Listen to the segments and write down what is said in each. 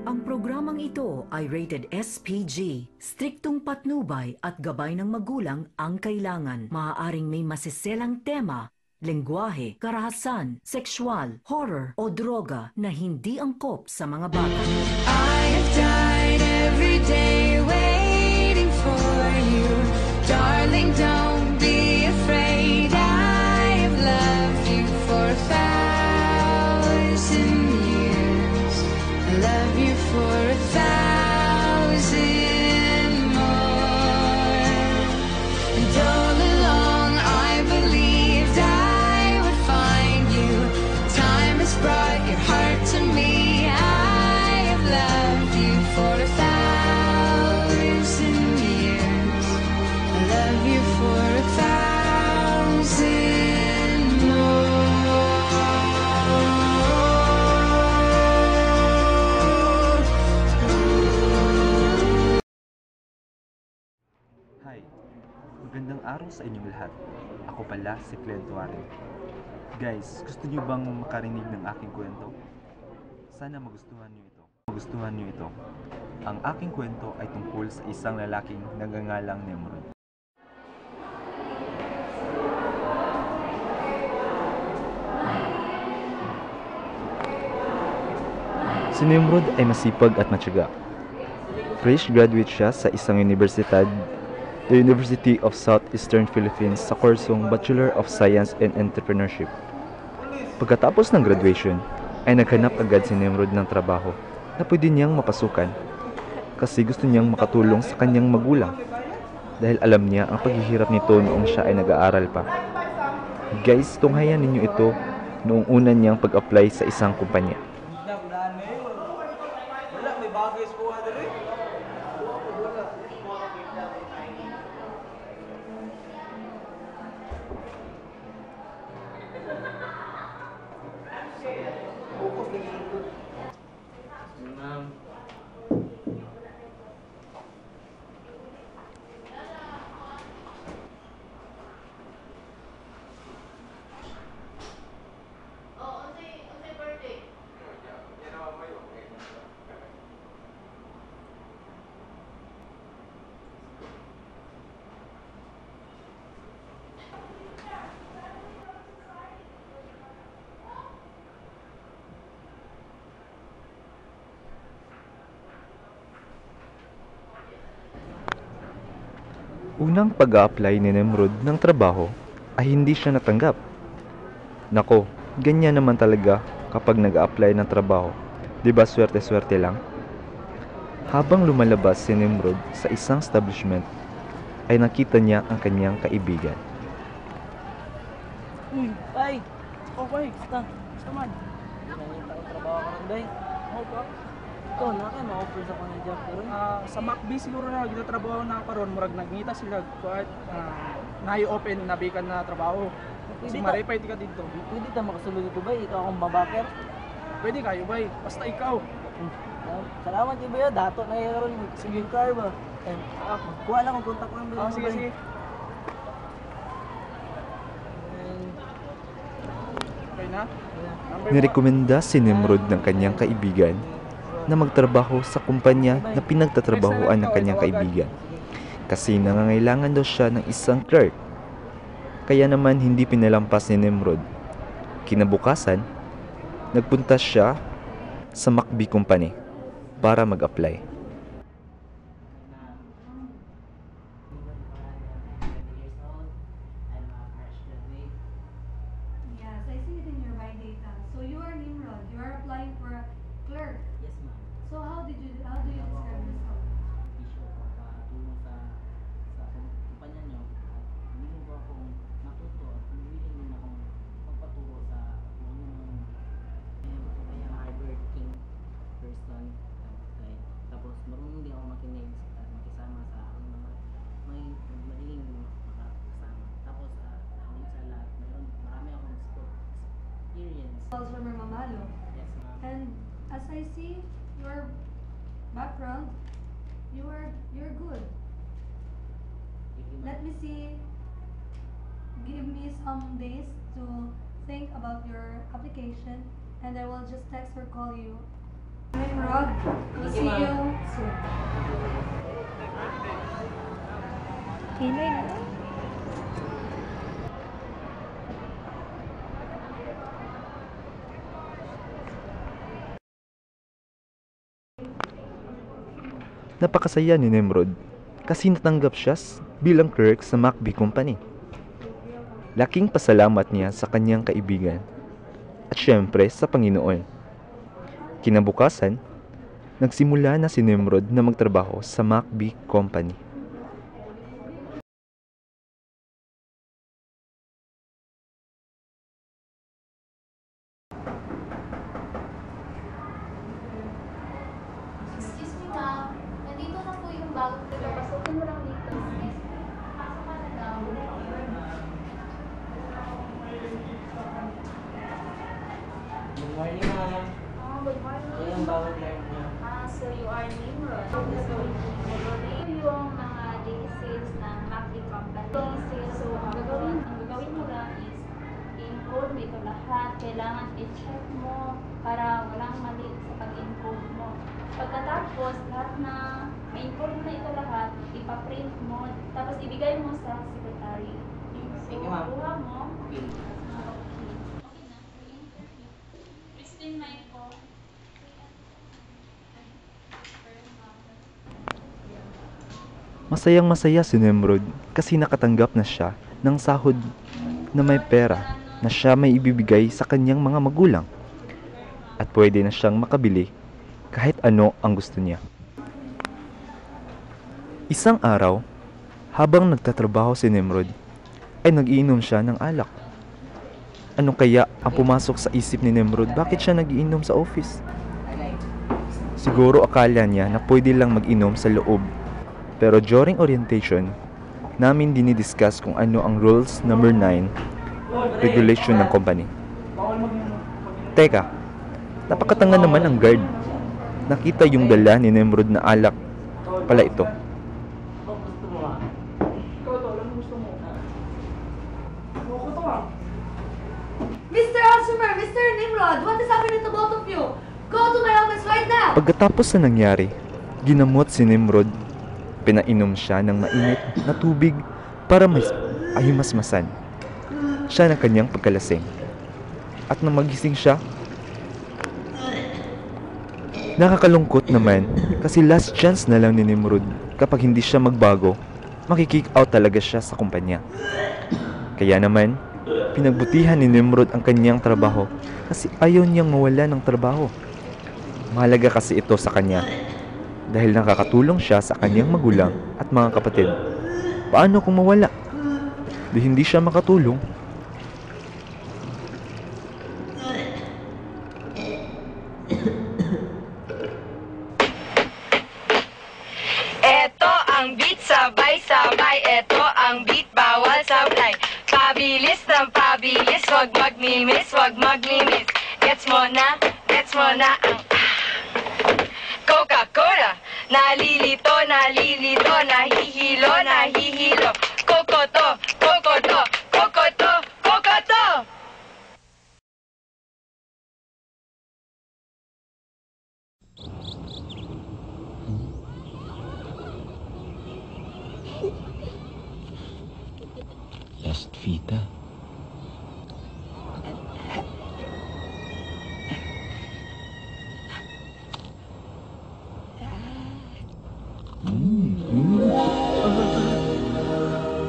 Ang programang ito ay rated SPG. Striktong patnubay at gabay ng magulang ang kailangan. Maaaring may masiselang tema, lengguwahe, karahasan, sexual, horror o droga na hindi angkop sa mga bata. I have died every day waiting for you. Darling, don't be afraid. I have loved you for 1,000 years. I love you for 1,000 more. And all along I believed I would find you. Time has brought your heart to me. I have loved you for 1,000 years. I love you for 1,000 more. Hi, magandang araw sa inyong lahat. Ako pala si Cled Warren. Guys, gusto niyo bang makarinig ng aking kwento? Sana magustuhan niyo ito. Ang aking kwento ay tungkol sa isang lalaking nagngangalang Nimrod. Si Nimrod ay masipag at matyaga. Fresh graduate siya sa isang universidad, the University of Southeastern Philippines, sa kursong Bachelor of Science in Entrepreneurship. Pagkatapos ng graduation, ay naghanap agad si Nimrod ng trabaho na pwede niyang mapasukan kasi gusto niyang makatulong sa kanyang magulang dahil alam niya ang paghihirap nito noong siya ay nag-aaral pa. Guys, tunghayan ninyo ito noong una niyang pag-apply sa isang kumpanya. Unang pag-a-apply ni Nimrod ng trabaho ay hindi siya natanggap. Nako, ganyan naman talaga kapag nag-a-apply ng trabaho. Diba swerte-swerte lang? Habang lumalabas si Nimrod sa isang establishment, ay nakita niya ang kanyang kaibigan. Uy, ay! Okay, basta. Basta man. Nangyita ko trabaho ka rin, day. Ako pa. Ito, naka ma-offer sa kanya job ko rin. Sa MacB siguro na ginatrabaho na karon murag nagngita sila kuat na-open na bikan na trabaho. Kasi marepay ka dito. Pwede ka makasulod ito ba? Ikaw akong babaker. Pwede kayo bay, basta ikaw. Salamat kayo ba yun? Dato na yun karon. Sige car ba? Kuha lang kung kontak lang ba? Sige, sige. Okay na? Nirekomenda si Nimrod ng kanyang kaibigan na magtrabaho sa kumpanya na pinagtatrabahuan ng kanyang kaibigan kasi nangangailangan daw siya ng isang clerk. Kaya naman hindi pinalampas ni Nimrod. Kinabukasan, nagpunta siya sa MacB Company para mag-apply. Yes, I see it in your by data. So you are Nimrod. You are applying for a clerk. Yes, ma'am. So how do you describe yourself? Issue ko tulong sa kumpanya nyo at willing ko akong matuto at willing din akong magpaturo sa kung ano yung hardworking person. Okay. Tapos marunong din ako makinig at makisama sa mga magiging makakasama. Tapos hanggang sa lahat, marami akong experience. Also from Mamalo. Yes, ma'am. And as I see your background, you're good. Let me see. Give me some days to think about your application, and I will just text or call you Nimrod, we'll see you soon. Napakasaya ni Nimrod kasi natanggap siya bilang clerk sa MacB Company. Laking pasalamat niya sa kanyang kaibigan at syempre sa Panginoon. Kinabukasan, nagsimula na si Nimrod na magtrabaho sa MacB Company. Excuse me, ma'am. Nandito na po yung bagong dito. Pasukin mo lang dito. Yes. Pasok ka na daw. Good morning, ma'am. Oh, good morning. Ito yung bawat clerk niyo. So you are Nimrod. So, ito yung mga days ng MacD Company. So, ang gagawin mo lang is i-encode mo ito lahat. Kailangan i-check mo para walang mali sa pag-encode mo. Pagkatapos, lahat na ma-encode mo na ito lahat, ipaprint mo, tapos ibigay mo sa secretary. So, Thank you, ma'am. kuha mo. Okay. Okay na. Pre-interview. Christine Maiko. Masayang masaya si Nimrod kasi nakatanggap na siya ng sahod na may pera na siya may ibibigay sa kanyang mga magulang at pwede na siyang makabili kahit ano ang gusto niya. Isang araw, habang nagtatrabaho si Nimrod, ay nag-iinom siya ng alak. Ano kaya ang pumasok sa isip ni Nimrod? Bakit siya nag-iinom sa office? Siguro akala niya na pwede lang mag-inom sa loob. Pero during orientation, namin dinidiscuss kung ano ang rules number 9, regulation ng company. Teka, napakatanga naman ang guard. Nakita yung dala ni Nimrod na alak pala ito. Ito gusto mo, ah. Ikaw to, alam mo gusto mo. Ako to ah. Mr. Asher, Mr. Nimrod, what is happening to both of you? Go to my office right now! Pagkatapos na nangyari, ginamot si Nimrod. Pinainom siya ng mainit na tubig para ahimasmasan siya ng kanyang pagkalasing. At nang magising siya, nakakalungkot naman kasi last chance na lang ni Nimrod. Kapag hindi siya magbago, makikick out talaga siya sa kumpanya. Kaya naman, pinagbutihan ni Nimrod ang kanyang trabaho kasi ayaw niyang mawala ng trabaho. Mahalaga kasi ito sa kanya dahil nakakatulong siya sa kanyang magulang at mga kapatid. Paano kung mawala? Di hindi siya makatulong. Eto ang beat, sabay-sabay. Eto ang beat, bawal sablay. Pabilis ng pabilis, wag magmimis, wag maglinis. Gets mo na ang Coca-Cola. Nalilito, nalilito, nahihilo, nahihilo. Kokoto, kokoto, kokoto, kokoto. Last Vita.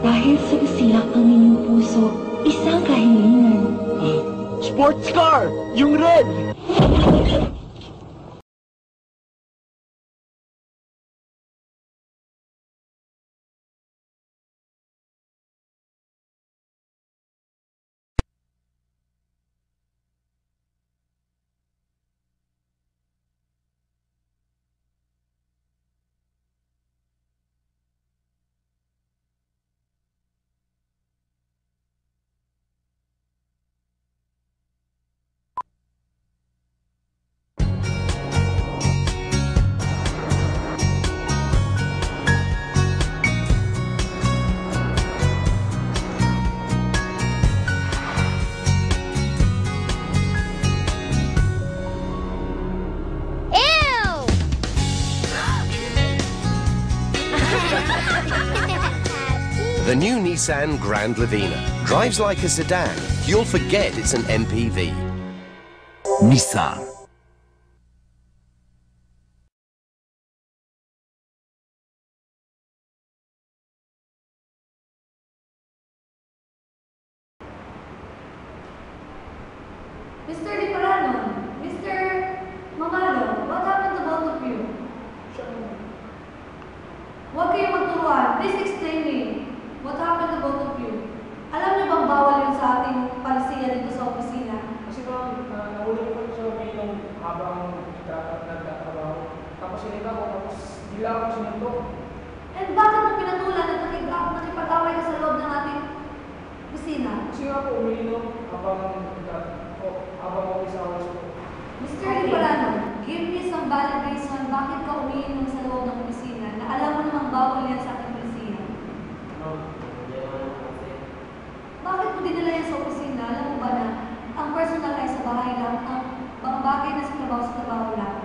Dahil sa usilak ang inyong puso, isang kahilingan. Sports car! Yung red! The new Nissan Grand Lavina drives like a sedan. You'll forget it's an MPV. Nissan. Mr. Di Parano, Mr. Mamalo, what happened to both of you? Huwag kayong magturuan. Please explain me. What happened to both of you? Alam niyo bang bawal yun sa ating palisiya dito sa opisina? Kasi ma'am, nahuli ko sa umiinom habang nagtatrabaho. Tapos sinita ko, tapos bigla ako sinuntok. And bakit mo pinatulan at nakipag-away ka sa loob ng ating opisina? Kasi nga po, umiinom habang isa ko. Mr. Di Parano, give me some valid reason bakit ka umiinom sa loob ng opisina na alam mo namang bawal yan sa ating opisina. Bakit mo dinala yan sa opisina? Alam mo ba na ang personal ay sa bahay lang, ang mga bagay na sa trabaho lang?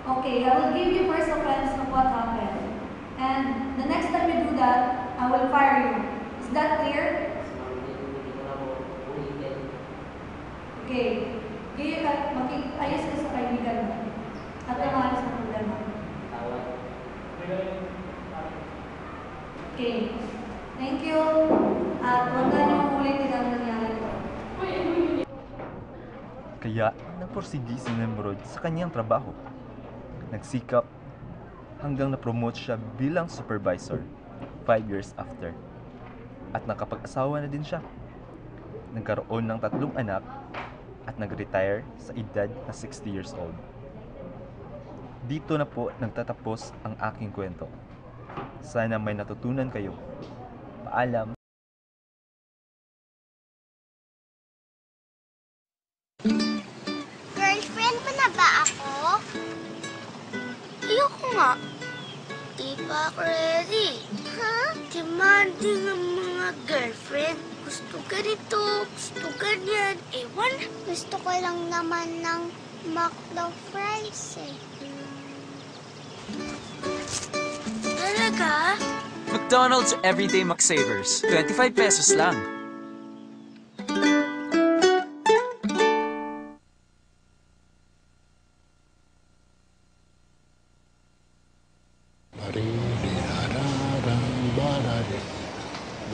Okay, I will give you first offense of what happened. And the next time you do that, I will fire you. Is that clear? Okay. Ayos ka sa kaibigan mo. At umalis ang problema. Okay. Thank you. At huwag na niyong ulitin ang nangyari ko. Kaya nagporsigi si Nimrod sa kanyang trabaho. Nagsikap hanggang na-promote siya bilang supervisor 5 years after. At nakapag-asawa na din siya. Nagkaroon ng 3 anak at nag-retire sa edad na 60 years old. Dito na po nagtatapos ang aking kwento. Sana may natutunan kayo. Paalam. Girlfriend mo na ba ako? Ayoko nga. Di pa ako ready. Ha? Demanding ang mga girlfriend. Gusto ganito, gusto ganyan. Ewan. Gusto ko lang naman ng McDo fries eh. Talaga? McDonald's Everyday McSavers. 25 pesos lang.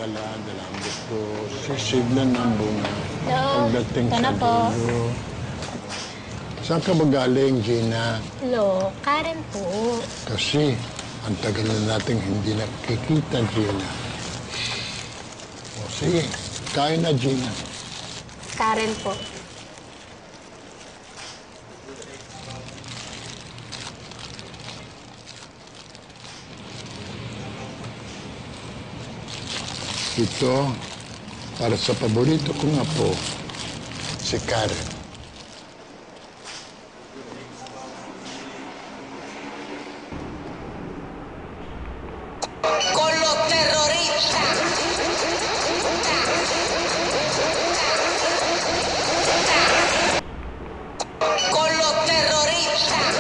Dala-dalang gusto, sisignan ng bunga. Hello, Pagdating ito sa na po. dulo. Saan ka magaling, Gina? Hello, Karen po. Kasi, ang tagal na nating hindi nakikita, Gina. O sige, kain na, Gina. Karen po. Ito, para sa paborito kong apo, si Karen. Con los terroristas. Con los terroristas.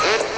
Thank you.